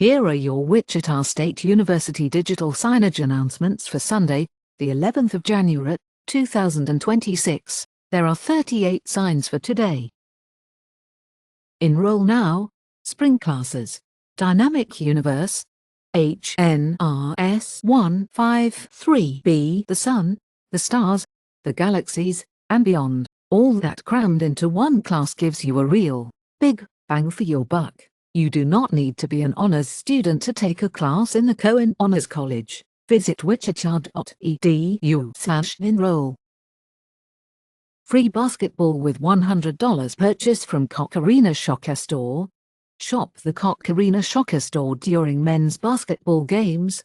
Here are your Wichita State University digital signage announcements for Sunday, the 11th of January, 2026. There are 38 signs for today. Enroll now. Spring classes. Dynamic Universe. HNRS 153B. The Sun, the Stars, the Galaxies, and beyond. All that crammed into one class gives you a real, big bang for your buck. You do not need to be an honors student to take a class in the Cohen Honors College. Visit wichita.edu/enroll. Free basketball with $100 purchase from Koch Arena Shocker Store. Shop the Koch Arena Shocker Store during men's basketball games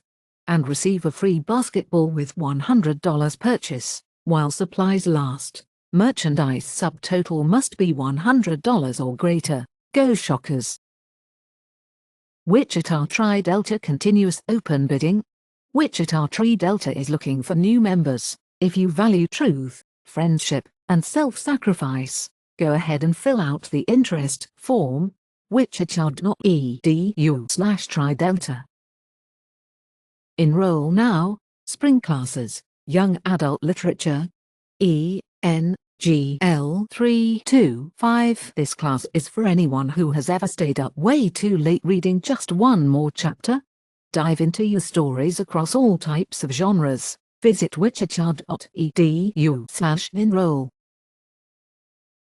and receive a free basketball with $100 purchase while supplies last. Merchandise subtotal must be $100 or greater. Go Shockers! Wichita Tri-Delta Continuous Open Bidding. Wichita Tri-Delta is looking for new members. If you value truth, friendship, and self-sacrifice, go ahead and fill out the interest form. wichita.edu/Tri-Delta. Enroll now. Spring classes. Young Adult Literature. ENGL 325. This class is for anyone who has ever stayed up way too late reading just one more chapter. Dive into your stories across all types of genres. Visit wichita.edu/enroll.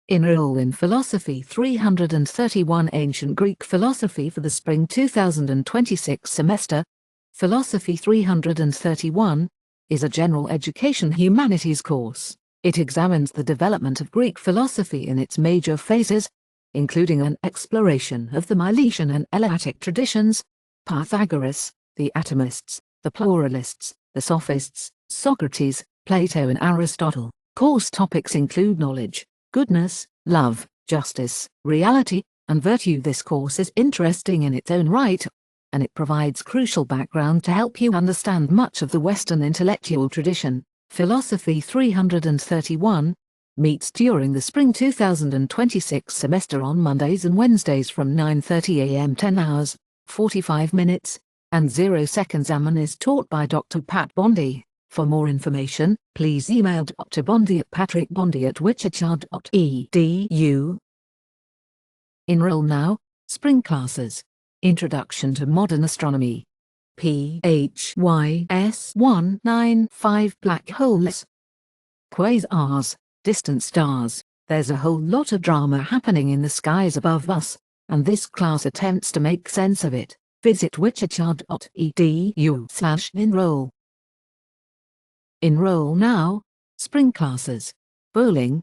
Enroll in Philosophy 331 Ancient Greek Philosophy for the Spring 2026 semester. Philosophy 331 is a general education humanities course. It examines the development of Greek philosophy in its major phases, including an exploration of the Milesian and Eleatic traditions, Pythagoras, the atomists, the pluralists, the sophists, Socrates, Plato and Aristotle. Course topics include knowledge, goodness, love, justice, reality, and virtue. This course is interesting in its own right, and it provides crucial background to help you understand much of the Western intellectual tradition. Philosophy 331 meets during the Spring 2026 semester on Mondays and Wednesdays from 9:30 a.m. 10 hours, 45 minutes, and 0 seconds and is taught by Dr. Pat Bondi. For more information, please email Dr. Bondi at patrickbondi@wichita.edu. Enroll now. Spring classes. Introduction to Modern Astronomy. PHYS 195 Black Holes. Quasars, distant stars. There's a whole lot of drama happening in the skies above us, and this class attempts to make sense of it. Visit wichita.edu/enroll. Enroll now. Spring classes. Bowling.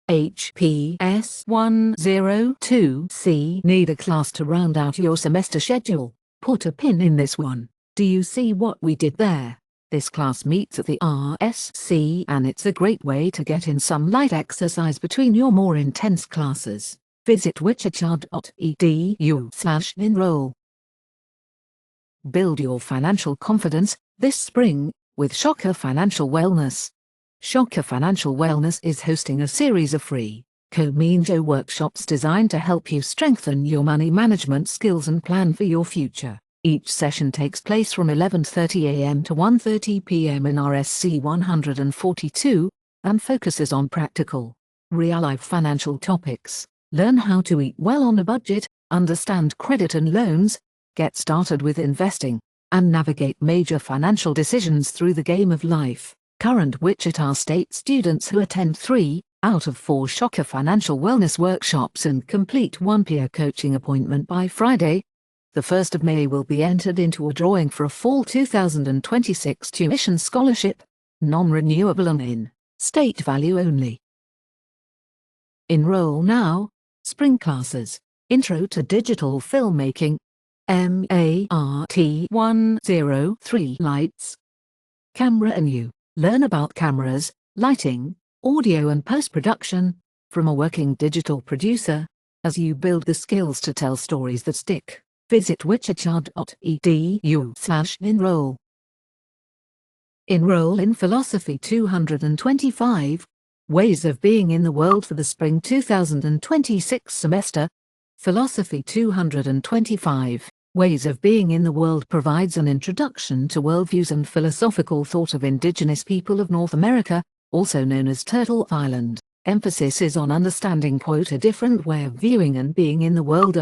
HPS 102C. Need a class to round out your semester schedule? Put a pin in this one. Do you see what we did there? This class meets at the RSC and it's a great way to get in some light exercise between your more intense classes. Visit wichita.edu/enroll. Build your financial confidence this spring with Shocker Financial Wellness. Shocker Financial Wellness is hosting a series of free Cominjo workshops designed to help you strengthen your money management skills and plan for your future. Each session takes place from 11:30 a.m. to 1:30 p.m. in RSC 142 and focuses on practical, real-life financial topics. Learn how to eat well on a budget, understand credit and loans, get started with investing, and navigate major financial decisions through the game of life. Current Wichita State students who attend 3 out of 4 Shocker Financial Wellness workshops and complete one peer coaching appointment by Friday, the 1st of May will be entered into a drawing for a fall 2026 tuition scholarship, non-renewable and in-state value only. Enroll now. Spring classes. Intro to Digital Filmmaking. MART 103 Lights. Camera and you. Learn about cameras, lighting, audio and post-production from a working digital producer as you build the skills to tell stories that stick. Visit wichita.edu/enroll. Enroll in Philosophy 225 Ways of Being in the World for the Spring 2026 semester. Philosophy 225 Ways of Being in the World provides an introduction to worldviews and philosophical thought of indigenous people of North America, also known as Turtle Island. Emphasis is on understanding a different way of viewing and being in the world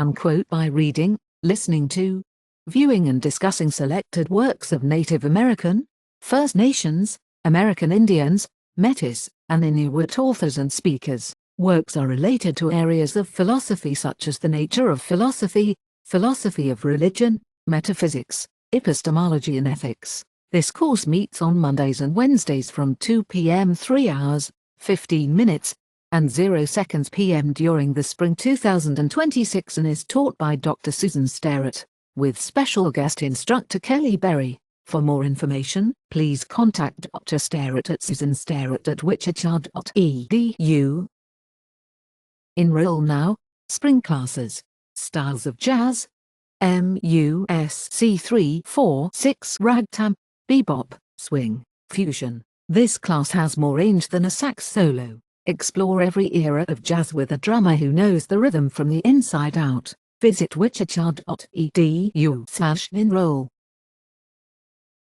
by reading, listening to, viewing and discussing selected works of Native American, First Nations, American Indians, Métis, and Inuit authors and speakers. Works are related to areas of philosophy such as the nature of philosophy, philosophy of religion, metaphysics, epistemology and ethics. This course meets on Mondays and Wednesdays from 2 p.m. 3 hours, 15 minutes, and 0 seconds p.m. during the spring 2026 and is taught by Dr. Susan Sterrett, with special guest instructor Kelly Berry. For more information, please contact Dr. Sterrett at susansterrett@wichita.edu. Enroll now. Spring classes. Styles of Jazz. MUSC 3-4-6 Ragtime, Bebop, Swing, Fusion. This class has more range than a sax solo. Explore every era of jazz with a drummer who knows the rhythm from the inside out. Visit wichita.edu/enroll.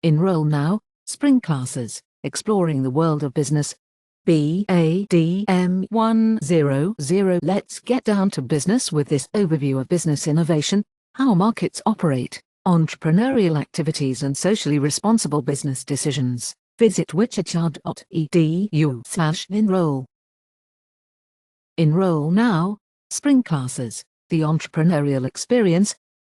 Enroll now. Spring classes. Exploring the World of Business. BADM 100. Let's get down to business with this overview of business innovation, how markets operate, entrepreneurial activities and socially responsible business decisions. Visit wichita.edu/enroll. Enroll now. Spring classes. The Entrepreneurial Experience.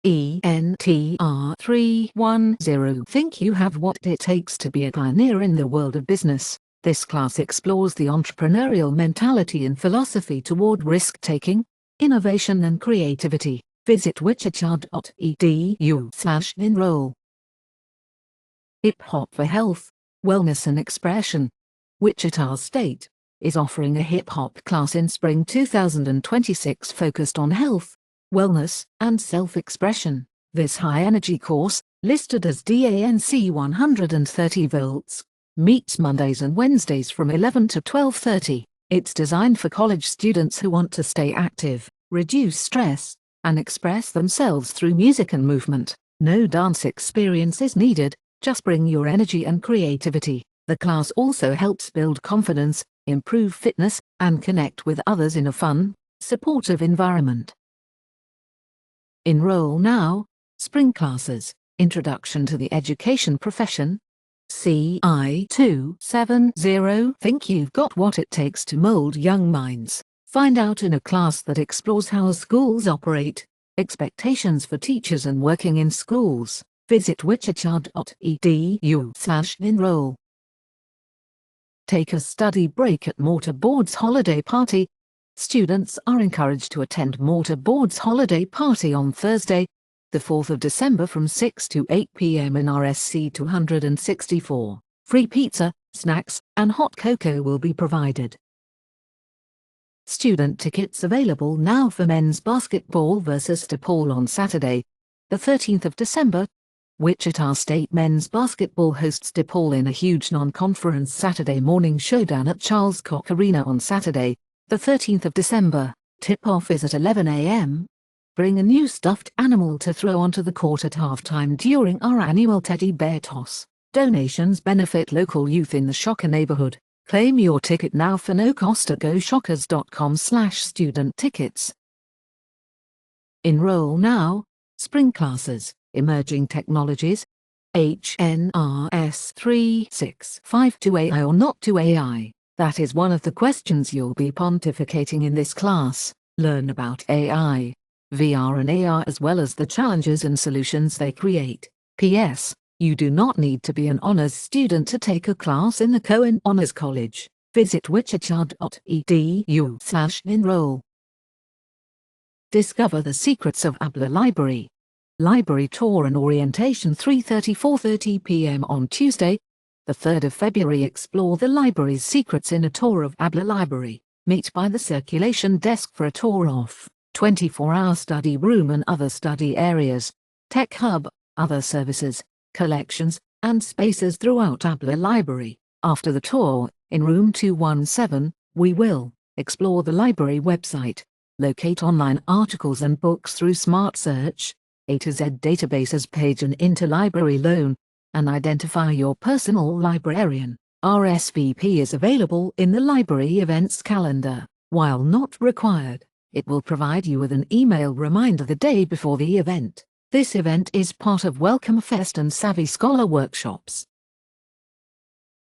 ENTR 310. Think you have what it takes to be a pioneer in the world of business. This class explores the entrepreneurial mentality and philosophy toward risk-taking, innovation and creativity. Visit wichita.edu/enroll. Hip Hop for Health, Wellness and Expression. Wichita State is offering a hip hop class in spring 2026 focused on health, wellness, and self-expression. This high-energy course, listed as DANC 130 volts, meets Mondays and Wednesdays from 11 to 12:30. It's designed for college students who want to stay active, reduce stress, and express themselves through music and movement. No dance experience is needed, just bring your energy and creativity. The class also helps build confidence, improve fitness, and connect with others in a fun, supportive environment. Enroll now. Spring classes. Introduction to the Education Profession. CI 270. Think you've got what it takes to mold young minds? Find out in a class that explores how schools operate, expectations for teachers and working in schools. Visit wichita.edu/enroll. Take a study break at Mortar Board's holiday party. Students are encouraged to attend Mortar Board's holiday party on Thursday, the 4th of December from 6 to 8 p.m. in RSC 264. Free pizza, snacks, and hot cocoa will be provided. Student tickets available now for men's basketball versus DePaul on Saturday, the 13th of December. Wichita State men's basketball hosts DePaul in a huge non-conference Saturday morning showdown at Charles Koch Arena on Saturday, the 13th of December. Tip-off is at 11 a.m. Bring a new stuffed animal to throw onto the court at halftime during our annual teddy bear toss. Donations benefit local youth in the Shocker neighborhood. Claim your ticket now for no cost at goshockers.com/student-tickets. Enroll now. Spring classes. Emerging Technologies. HNRS 365 to AI or not to AI? That is one of the questions you'll be pontificating in this class. Learn about AI, VR and AR as well as the challenges and solutions they create. P.S. You do not need to be an honors student to take a class in the Cohen Honors College. Visit wichita.edu/enroll. Discover the secrets of ABLA Library. Library tour and orientation 3:30–4:30 p.m. on Tuesday, the 3rd of February. Explore the library's secrets in a tour of ABLA Library. Meet by the circulation desk for a tour of 24-hour study room and other study areas, tech hub, other services, collections, and spaces throughout ABLA Library. After the tour, in room 217, we will explore the library website, locate online articles and books through Smart Search, A to Z databases page and interlibrary loan, and identify your personal librarian. RSVP is available in the library events calendar. While not required, it will provide you with an email reminder the day before the event. This event is part of Welcome Fest and Savvy Scholar workshops.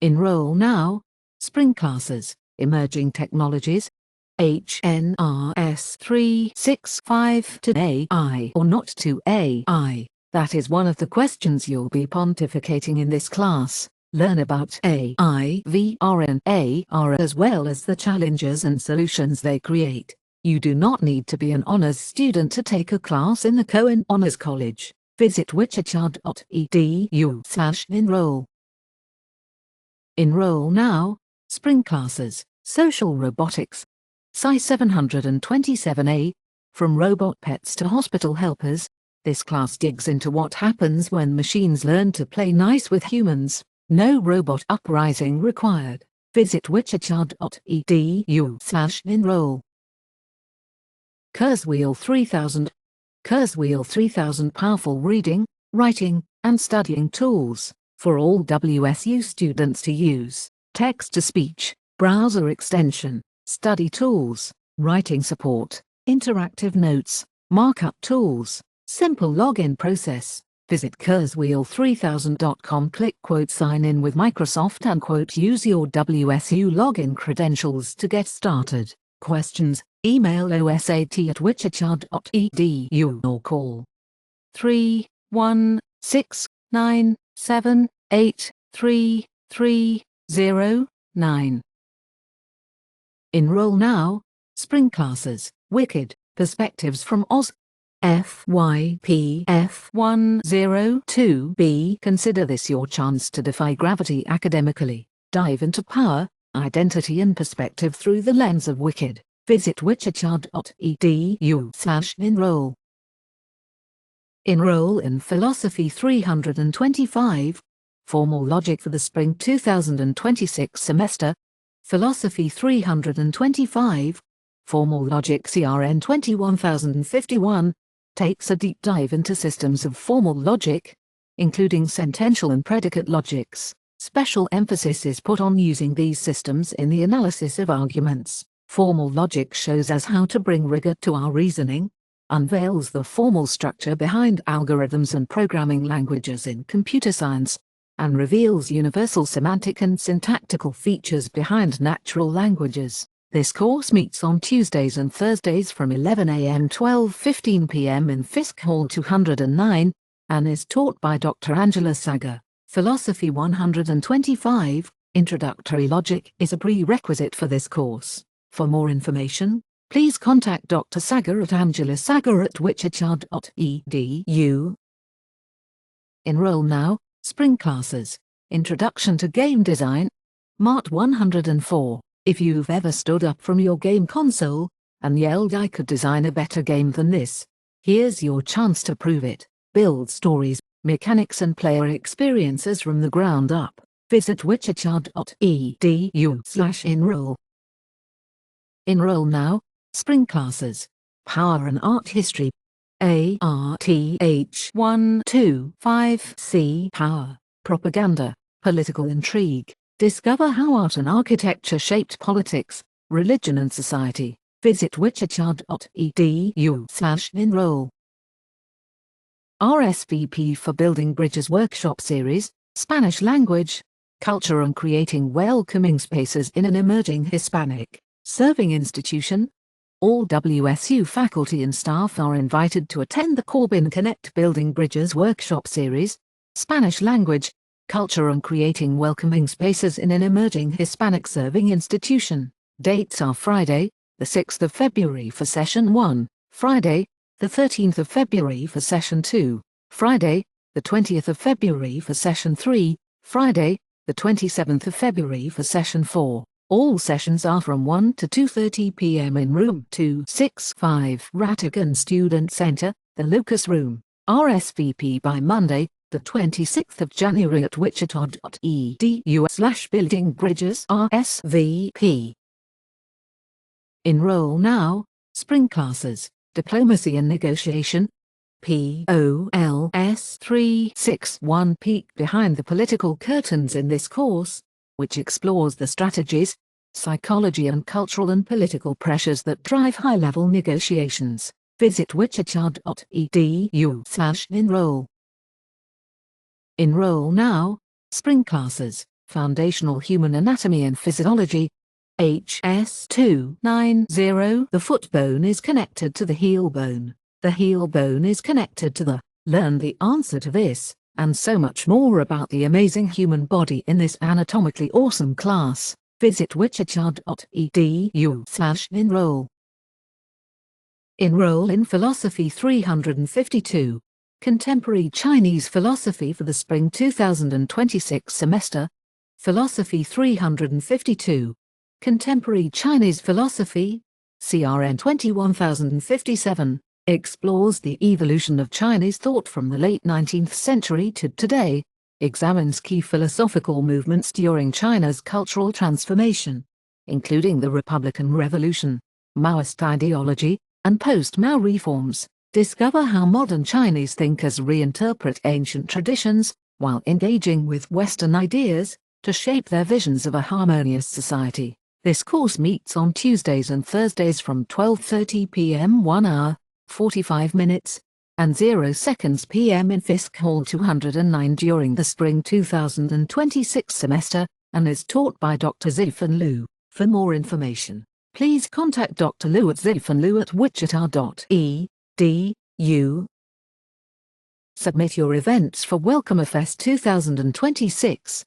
Enroll now. Spring classes, Emerging Technologies, HNRS 365 to AI or not to AI. That is one of the questions you'll be pontificating in this class. Learn about AI, VR and AR as well as the challenges and solutions they create. You do not need to be an honors student to take a class in the Cohen Honors College. Visit wichita.edu/enroll. Enroll now. Spring classes, Social Robotics, Sci 727A, from robot pets to hospital helpers. This class digs into what happens when machines learn to play nice with humans. No robot uprising required. Visit wichita.edu/enroll. Kurzweil 3000. Kurzweil 3000 powerful reading, writing, and studying tools for all WSU students to use. Text-to-speech, browser extension, study tools, writing support, interactive notes, markup tools, simple login process. Visit Kurzweil3000.com. Click "Sign in with Microsoft" and "Use your WSU login credentials to get started." Questions? Email osat@wichita.edu or call 31697833309. Enroll now. Spring classes, Wicked, Perspectives from Oz. FYP-F102B. Consider this your chance to defy gravity academically. Dive into power, identity and perspective through the lens of Wicked. Visit wichita.edu/enroll. Enroll in Philosophy 325, Formal Logic for the Spring 2026 semester. Philosophy 325, Formal Logic CRN 21051, takes a deep dive into systems of formal logic, including sentential and predicate logics. Special emphasis is put on using these systems in the analysis of arguments. Formal logic shows us how to bring rigor to our reasoning, unveils the formal structure behind algorithms and programming languages in computer science, and reveals universal semantic and syntactical features behind natural languages. This course meets on Tuesdays and Thursdays from 11 a.m. to 12:15 p.m. in Fisk Hall 209, and is taught by Dr. Angela Sager. Philosophy 125, Introductory Logic, is a prerequisite for this course. For more information, please contact Dr. Sager at angelasager@wichita.edu. Enroll now. Spring classes, Introduction to Game Design, Mart 104. If you've ever stood up from your game console and yelled, "I could design a better game than this," here's your chance to prove it. Build stories, mechanics and player experiences from the ground up. Visit wichita.edu/enroll. Enroll now. Spring classes, Power and Art History, ARTH125C. Power, Propaganda, Political Intrigue. Discover how art and architecture shaped politics, religion and society. Visit wichita.edu/enroll. RSVP for Building Bridges Workshop Series, Spanish Language, Culture and Creating Welcoming Spaces in an Emerging Hispanic Serving Institution. All WSU faculty and staff are invited to attend the Corbin Connect Building Bridges Workshop Series, Spanish Language, Culture and Creating Welcoming Spaces in an Emerging Hispanic Serving Institution. Dates are Friday, the 6th of February for Session 1, Friday, the 13th of February for Session 2, Friday, the 20th of February for Session 3, Friday, the 27th of February for Session 4. All sessions are from 1 to 2:30 p.m. in Room 265 Rattigan Student Center, the Lucas Room. RSVP by Monday, the 26th of January at wichita.edu/buildingbridges/RSVP. Enroll now. Spring classes, Diplomacy and Negotiation, POLS 361 peek behind the political curtains in this course, which explores the strategies, psychology and cultural and political pressures that drive high-level negotiations. Visit wichita.edu/enroll. Enroll now. Spring classes, Foundational Human Anatomy and Physiology, HS290. The foot bone is connected to the heel bone. The heel bone is connected to the. Learn the answer to this, and so much more about the amazing human body in this anatomically awesome class. Visit wichita.edu/enroll. Enroll in Philosophy 352. Contemporary Chinese Philosophy for the Spring 2026 semester. Philosophy 352. Contemporary Chinese Philosophy, CRN 21057, explores the evolution of Chinese thought from the late 19th century to today, examines key philosophical movements during China's cultural transformation, including the Republican Revolution, Maoist ideology, and post-Mao reforms. Discover how modern Chinese thinkers reinterpret ancient traditions, while engaging with Western ideas, to shape their visions of a harmonious society. This course meets on Tuesdays and Thursdays from 12:30 p.m. 1 hour, 45 minutes, and 0 seconds p.m. in Fisk Hall 209 during the Spring 2026 semester, and is taught by Dr. Zifan Liu. For more information, please contact Dr. Liu at zifanliu@wichita.edu. Submit your events for Welcomerfest 2026.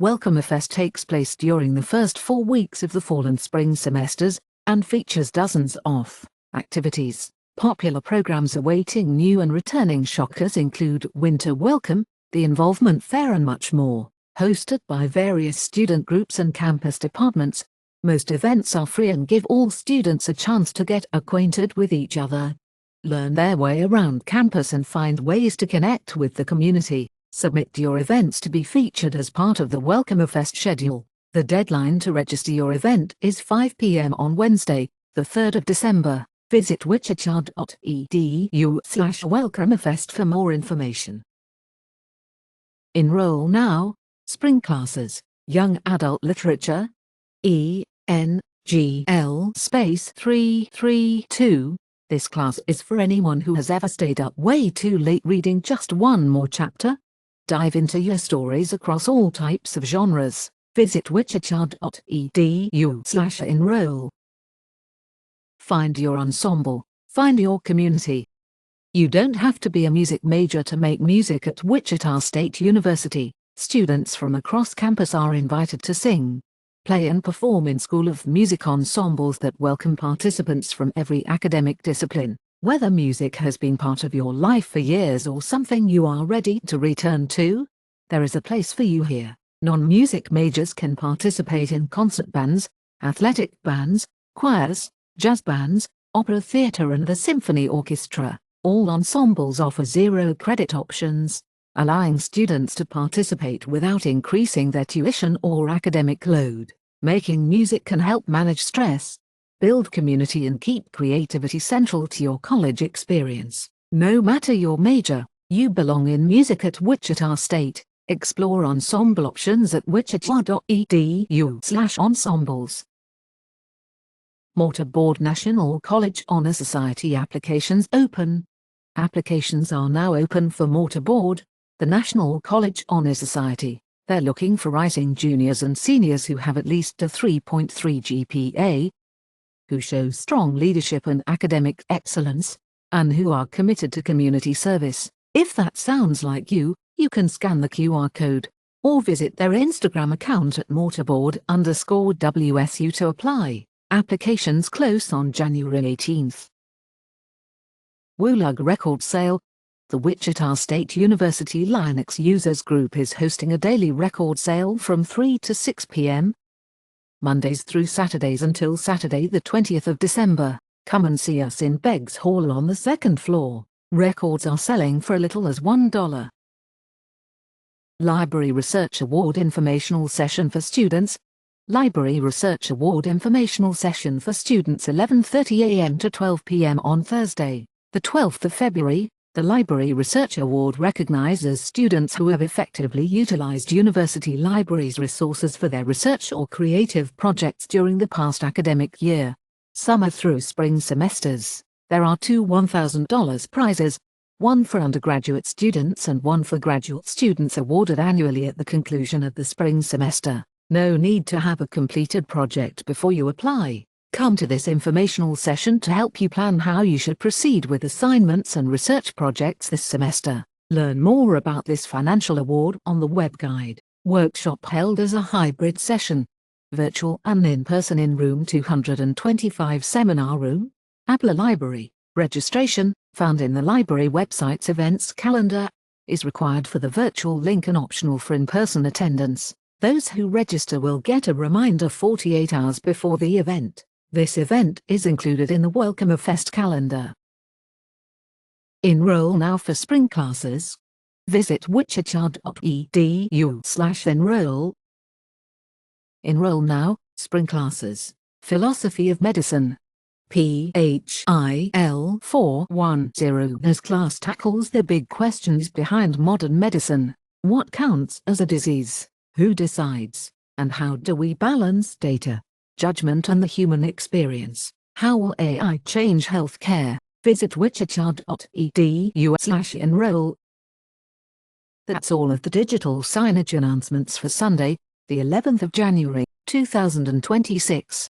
Welcomerfest takes place during the first 4 weeks of the fall and spring semesters, and features dozens of activities. Popular programs awaiting new and returning shockers include Winter Welcome, the Involvement Fair and much more. Hosted by various student groups and campus departments, most events are free and give all students a chance to get acquainted with each other, learn their way around campus and find ways to connect with the community. Submit your events to be featured as part of the Welcomerfest schedule. The deadline to register your event is 5 p.m. on Wednesday, the 3rd of December. Visit wichita.edu/Welcomerfest for more information. Enroll now. Spring classes, Young Adult Literature, ENGL space 332. This class is for anyone who has ever stayed up way too late reading just one more chapter. Dive into your stories across all types of genres. Visit wichita.edu/enroll. Find your ensemble, find your community. You don't have to be a music major to make music at Wichita State University. Students from across campus are invited to sing, play and perform in School of Music ensembles that welcome participants from every academic discipline. Whether music has been part of your life for years or something you are ready to return to, there is a place for you here. Non-music majors can participate in concert bands, athletic bands, choirs, jazz bands, opera theater and the symphony orchestra. All ensembles offer 0 credit options, allowing students to participate without increasing their tuition or academic load. Making music can help manage stress, build community and keep creativity central to your college experience. No matter your major, you belong in music at Wichita State. Explore ensemble options at wichita.edu/ensembles. Mortarboard National College Honor Society applications open. Applications are now open for Mortarboard, the National College Honor Society. They're looking for rising juniors and seniors who have at least a 3.3 GPA, who show strong leadership and academic excellence, and who are committed to community service. If that sounds like you, you can scan the QR code, or visit their Instagram account at mortarboard_WSU to apply. Applications close on January 18th. WULUG Record Sale. The Wichita State University Linux Users Group is hosting a daily record sale from 3 to 6 p.m. Mondays through Saturdays until Saturday the 20th of December. Come and see us in Beggs Hall on the 2nd floor. Records are selling for as little as $1. Library Research Award Informational Session for Students. Library Research Award Informational Session for Students 11:30 a.m. to 12 p.m. on Thursday, the 12th of February, The Library Research Award recognizes students who have effectively utilized university libraries' resources for their research or creative projects during the past academic year. Summer through spring semesters. There are two $1,000 prizes, one for undergraduate students and one for graduate students, awarded annually at the conclusion of the spring semester. No need to have a completed project before you apply. Come to this informational session to help you plan how you should proceed with assignments and research projects this semester. Learn more about this financial award on the web guide. Workshop held as a hybrid session. Virtual and in-person in room 225 seminar room. Abler Library. Registration, found in the library website's events calendar, is required for the virtual link and optional for in-person attendance. Those who register will get a reminder 48 hours before the event. This event is included in the Welcome Fest calendar. Enroll now for spring classes. Visit wichita.edu/enroll. Enroll now, spring classes. Philosophy of Medicine. PHIL 410. This class tackles the big questions behind modern medicine. What counts as a disease? Who decides? And how do we balance data, judgment and the human experience? How will AI change healthcare? Visit wichita.edu/enroll. That's all of the digital signage announcements for Sunday, the 11th of January, 2026.